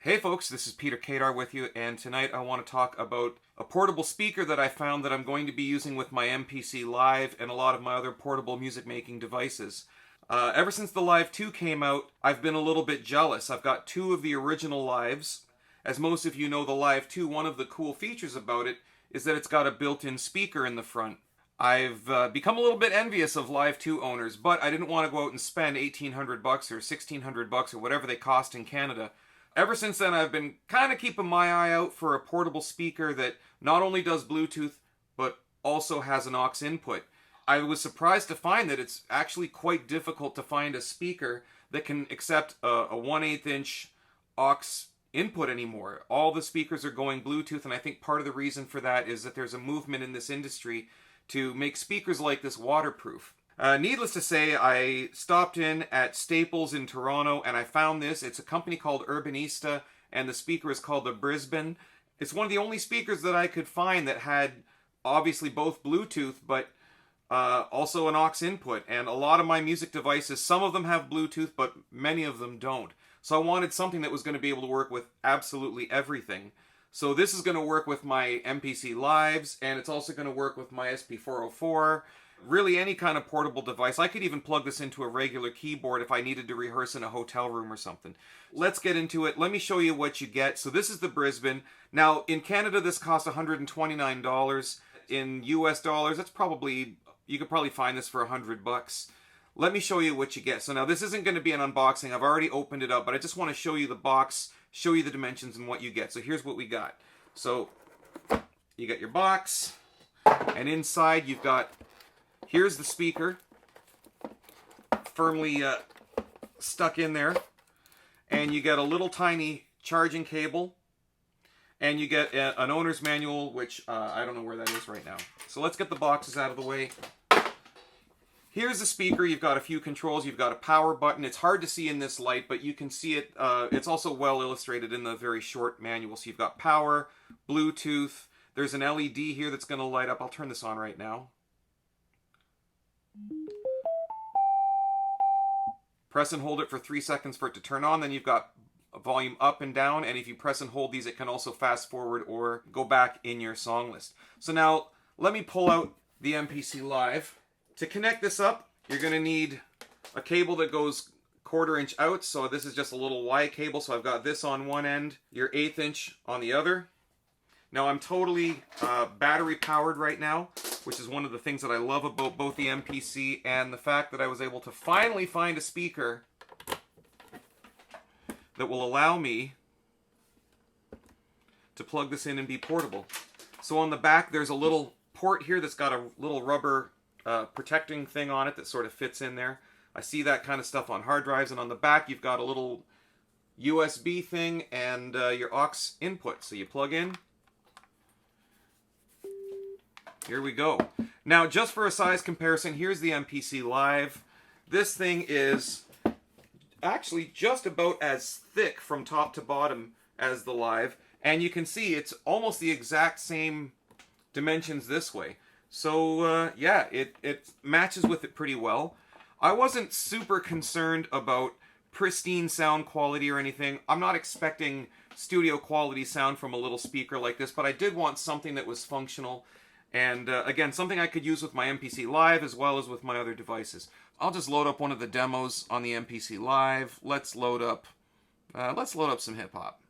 Hey folks, this is Peter Kadar with you, and tonight I want to talk about a portable speaker that I found that I'm going to be using with my MPC Live and a lot of my other portable music making devices. Ever since the Live 2 came out, I've been a little bit jealous. I've got two of the original Lives. As most of you know, the Live 2, one of the cool features about it is that it's got a built-in speaker in the front. I've become a little bit envious of Live 2 owners, but I didn't want to go out and spend $1,800 or $1,600 or whatever they cost in Canada. Ever since then, I've been kind of keeping my eye out for a portable speaker that not only does Bluetooth, but also has an aux input. I was surprised to find that it's actually quite difficult to find a speaker that can accept a 1/8 inch aux input anymore. All the speakers are going Bluetooth, and I think part of the reason for that is that there's a movement in this industry to make speakers like this waterproof. Needless to say, I stopped in at Staples in Toronto and I found this. It's a company called Urbanista, and the speaker is called the Brisbane. It's one of the only speakers that I could find that had obviously both Bluetooth, but also an aux input. And a lot of my music devices, some of them have Bluetooth, but many of them don't. So I wanted something that was going to be able to work with absolutely everything. So this is going to work with my MPC Lives, and it's also going to work with my SP-404. Really any kind of portable device. I could even plug this into a regular keyboard if I needed to rehearse in a hotel room or something. Let's get into it. Let me show you what you get. So this is the Brisbane. Now in Canada this costs $129. In US dollars that's probably, you could probably find this for $100. Let me show you what you get. So now this isn't going to be an unboxing. I've already opened it up, but I just want to show you the box, show you the dimensions and what you get. So here's what we got. So you got your box, and inside you've got, here's the speaker, firmly stuck in there, and you get a little tiny charging cable, and you get an owner's manual, which I don't know where that is right now. So let's get the boxes out of the way. Here's the speaker. You've got a few controls. You've got a power button. It's hard to see in this light, but you can see it. It's also well illustrated in the very short manual. So you've got power, Bluetooth. There's an LED here that's going to light up. I'll turn this on right now. Press and hold it for 3 seconds for it to turn on. Then you've got a volume up and down, and if you press and hold these, it can also fast forward or go back in your song list. So now let me pull out the MPC Live. To connect this up, you're going to need a cable that goes 1/4 inch out. So this is just a little Y cable. So I've got this on one end, your 1/8 inch on the other. Now I'm totally battery powered right now, which is one of the things that I love about both the MPC and the fact that I was able to finally find a speaker that will allow me to plug this in and be portable. So on the back there's a little port here that's got a little rubber protecting thing on it that sort of fits in there. I see that kind of stuff on hard drives, and on the back you've got a little USB thing and your aux input. So you plug in. Here we go. Now, just for a size comparison, here's the MPC Live. This thing is actually just about as thick from top to bottom as the Live, and you can see it's almost the exact same dimensions this way. So yeah, it matches with it pretty well. I wasn't super concerned about pristine sound quality or anything. I'm not expecting studio quality sound from a little speaker like this, but I did want something that was functional. And again, something I could use with my MPC Live as well as with my other devices. I'll just load up one of the demos on the MPC Live. Let's load up some hip hop.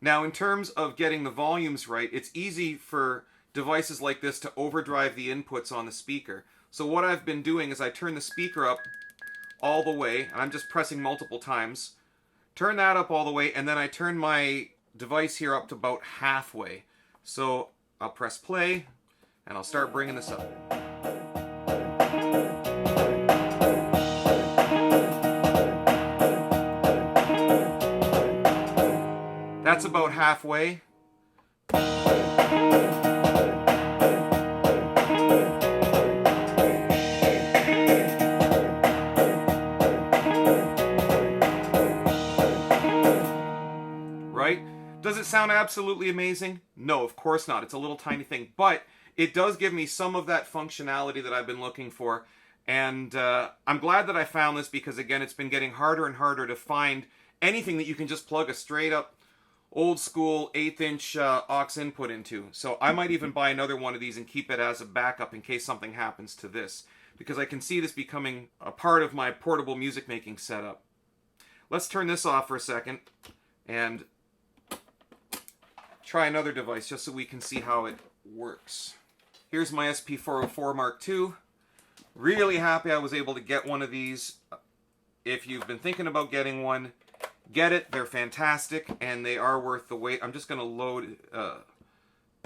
Now, in terms of getting the volumes right, it's easy for devices like this to overdrive the inputs on the speaker. So what I've been doing is I turn the speaker up all the way, and I'm just pressing multiple times. Turn that up all the way, and then I turn my device here up to about halfway. So I'll press play and I'll start bringing this up. That's about halfway. Right? Does it sound absolutely amazing? No, of course not. It's a little tiny thing, but it does give me some of that functionality that I've been looking for. And I'm glad that I found this because, again, it's been getting harder and harder to find anything that you can just plug a straight up old school 1/8 inch aux input into. So I might even buy another one of these and keep it as a backup in case something happens to this, because I can see this becoming a part of my portable music making setup. Let's turn this off for a second and try another device just so we can see how it works. Here's my SP-404mk2. Really happy I was able to get one of these. If you've been thinking about getting one, get it. They're fantastic and they are worth the wait. I'm just going to load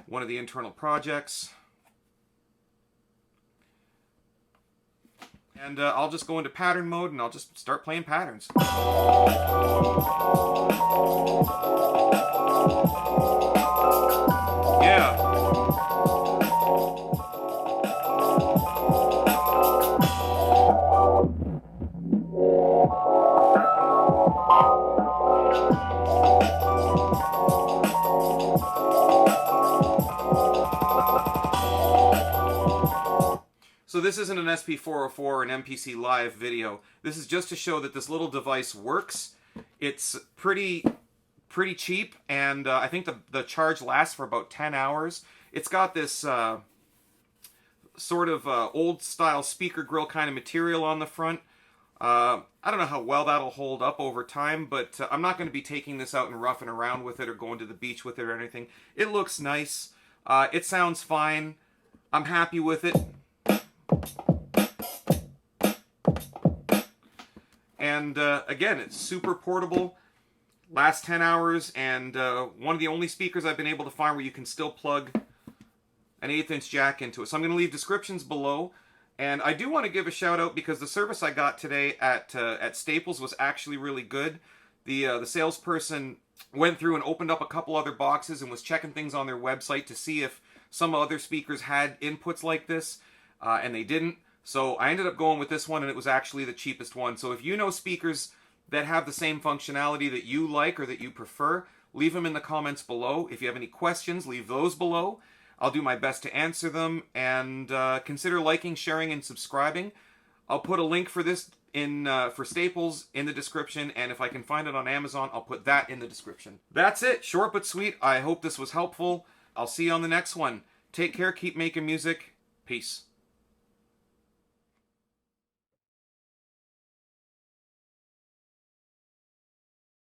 one of the internal projects. And I'll just go into pattern mode and I'll just start playing patterns. Yeah. So this isn't an SP-404 or an MPC Live video. This is just to show that this little device works. It's pretty cheap, and I think the charge lasts for about 10 hours. It's got this sort of old style speaker grill kind of material on the front. I don't know how well that'll hold up over time, but I'm not going to be taking this out and roughing around with it or going to the beach with it or anything. It looks nice. It sounds fine. I'm happy with it. And again, it's super portable, lasts 10 hours, and one of the only speakers I've been able to find where you can still plug an 1/8 inch jack into it. So I'm going to leave descriptions below. And I do want to give a shout out because the service I got today at Staples was actually really good. The salesperson went through and opened up a couple other boxes and was checking things on their website to see if some other speakers had inputs like this, and they didn't. So I ended up going with this one, and it was actually the cheapest one. So if you know speakers that have the same functionality that you like or that you prefer, leave them in the comments below. If you have any questions, leave those below. I'll do my best to answer them, and consider liking, sharing, and subscribing. I'll put a link for this for Staples in the description, and if I can find it on Amazon, I'll put that in the description. That's it. Short but sweet. I hope this was helpful. I'll see you on the next one. Take care. Keep making music. Peace.